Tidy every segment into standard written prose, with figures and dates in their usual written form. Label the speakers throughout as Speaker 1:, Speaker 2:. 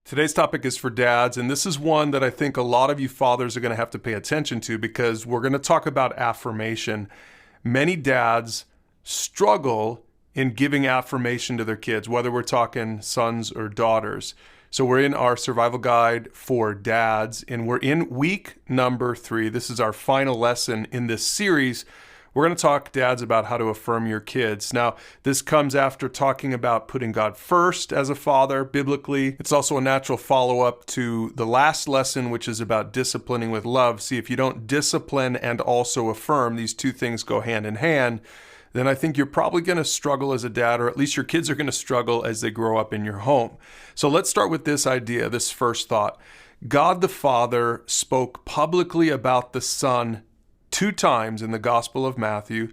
Speaker 1: Today's topic is for dads, and this is one that I think a lot of you fathers are going to have to pay attention to because we're going to talk about affirmation. Many dads struggle in giving affirmation to their kids, whether we're talking sons or daughters. So we're in our survival guide for dads, and we're in week number 3. This is our final lesson in this series. We're going to talk, dads, about how to affirm your kids. Now, this comes after talking about putting God first as a father, biblically. It's also a natural follow-up to the last lesson, which is about disciplining with love. See, if you don't discipline and also affirm, these two things go hand in hand, then I think you're probably going to struggle as a dad, or at least your kids are going to struggle as they grow up in your home. So let's start with this idea, this first thought. God the Father spoke publicly about the Son 2 times in the Gospel of Matthew,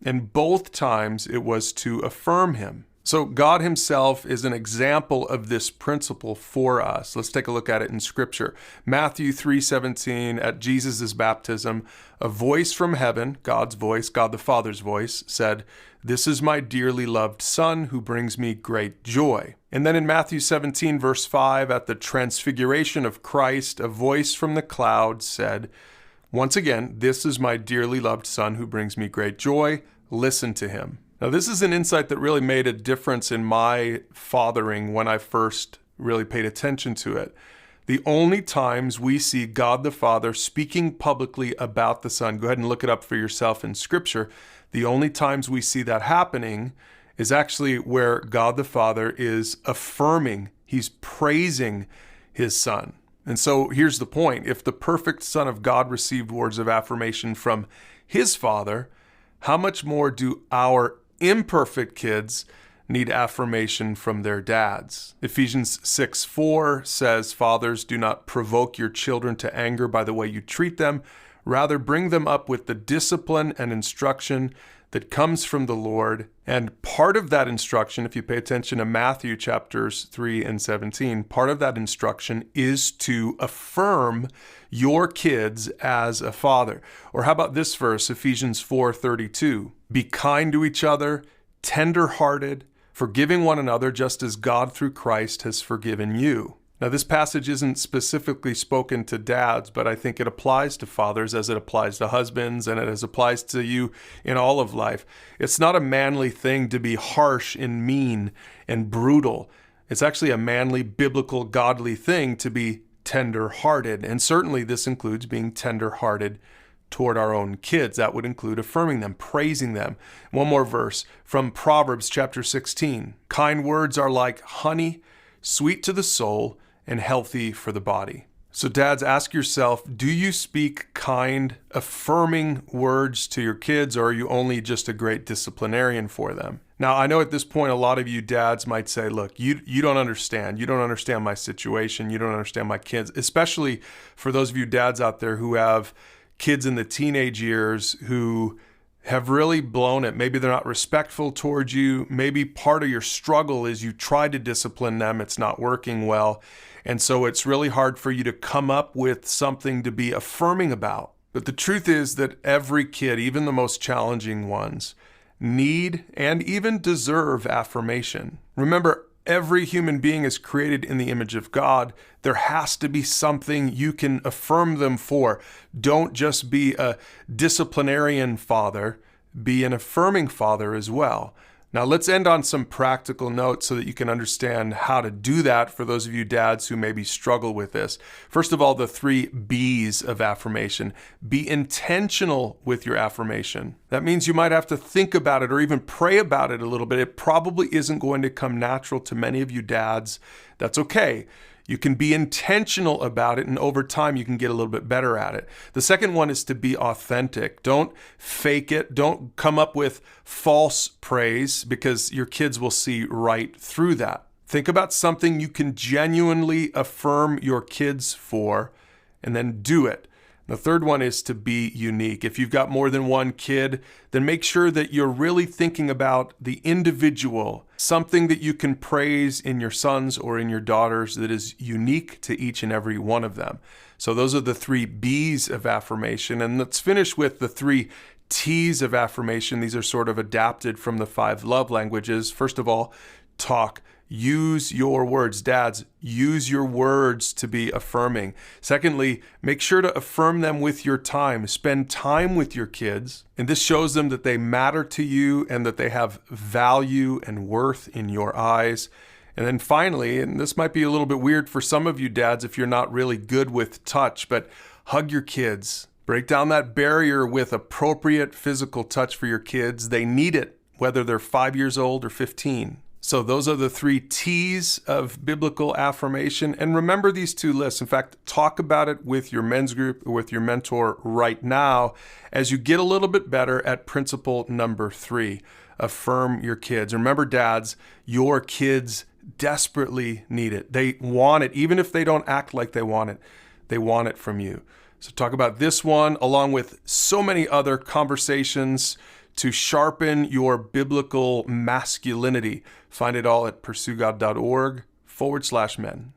Speaker 1: and both times it was to affirm him. So God himself is an example of this principle for us. Let's take a look at it in Scripture. Matthew 3:17, at Jesus' baptism, a voice from heaven, God's voice, God the Father's voice, said, "This is my dearly loved Son who brings me great joy." And then in Matthew 17, verse 5, at the transfiguration of Christ, a voice from the cloud said, once again, "This is my dearly loved Son who brings me great joy. Listen to him." Now, this is an insight that really made a difference in my fathering when I first really paid attention to it. The only times we see God the Father speaking publicly about the Son, go ahead and look it up for yourself in Scripture. The only times we see that happening is actually where God the Father is affirming, he's praising his Son. And so here's the point. If the perfect Son of God received words of affirmation from his Father, how much more do our imperfect kids need affirmation from their dads? Ephesians 6:4 says, "Fathers, do not provoke your children to anger by the way you treat them. Rather, bring them up with the discipline and instruction that comes from the Lord." And part of that instruction, if you pay attention to Matthew chapters 3 and 17, part of that instruction is to affirm your kids as a father. Or how about this verse, Ephesians 4:32? "Be kind to each other, tender-hearted, forgiving one another just as God through Christ has forgiven you." Now, this passage isn't specifically spoken to dads, but I think it applies to fathers as it applies to husbands, and it applies to you in all of life. It's not a manly thing to be harsh and mean and brutal. It's actually a manly, biblical, godly thing to be tender-hearted. And certainly this includes being tender-hearted toward our own kids. That would include affirming them, praising them. One more verse from Proverbs chapter 16. "Kind words are like honey, sweet to the soul, and healthy for the body." So dads, ask yourself, do you speak kind, affirming words to your kids, or are you only just a great disciplinarian for them? Now, I know at this point, a lot of you dads might say, look, you don't understand. You don't understand my situation. You don't understand my kids, especially for those of you dads out there who have kids in the teenage years who have really blown it. Maybe they're not respectful towards you. Maybe part of your struggle is you try to discipline them. It's not working well. And so it's really hard for you to come up with something to be affirming about. But the truth is that every kid, even the most challenging ones, need and even deserve affirmation. Remember, every human being is created in the image of God. There has to be something you can affirm them for. Don't just be a disciplinarian father, be an affirming father as well. Now, let's end on some practical notes so that you can understand how to do that for those of you dads who maybe struggle with this. First of all, the 3 B's of affirmation. Be intentional with your affirmation. That means you might have to think about it or even pray about it a little bit. It probably isn't going to come natural to many of you dads. That's okay. You can be intentional about it, and over time, you can get a little bit better at it. The second one is to be authentic. Don't fake it. Don't come up with false praise, because your kids will see right through that. Think about something you can genuinely affirm your kids for, and then do it. The third one is to be unique. If you've got more than one kid, then make sure that you're really thinking about the individual, something that you can praise in your sons or in your daughters that is unique to each and every one of them. So those are the 3 B's of affirmation. And let's finish with the 3 T's of affirmation. These are sort of adapted from the 5 love languages. First of all, talk Use your words. Dads, use your words to be affirming. Secondly, make sure to affirm them with your time. Spend time with your kids. And this shows them that they matter to you and that they have value and worth in your eyes. And then finally, and this might be a little bit weird for some of you dads if you're not really good with touch, but hug your kids. Break down that barrier with appropriate physical touch for your kids. They need it, whether they're 5 years old or 15. So those are the 3 T's of biblical affirmation. And remember these 2 lists. In fact, talk about it with your men's group or with your mentor right now as you get a little bit better at principle number 3. Affirm your kids. Remember, dads, your kids desperately need it. They want it. Even if they don't act like they want it from you. So talk about this one along with so many other conversations to sharpen your biblical masculinity. Find it all at pursuegod.org/men.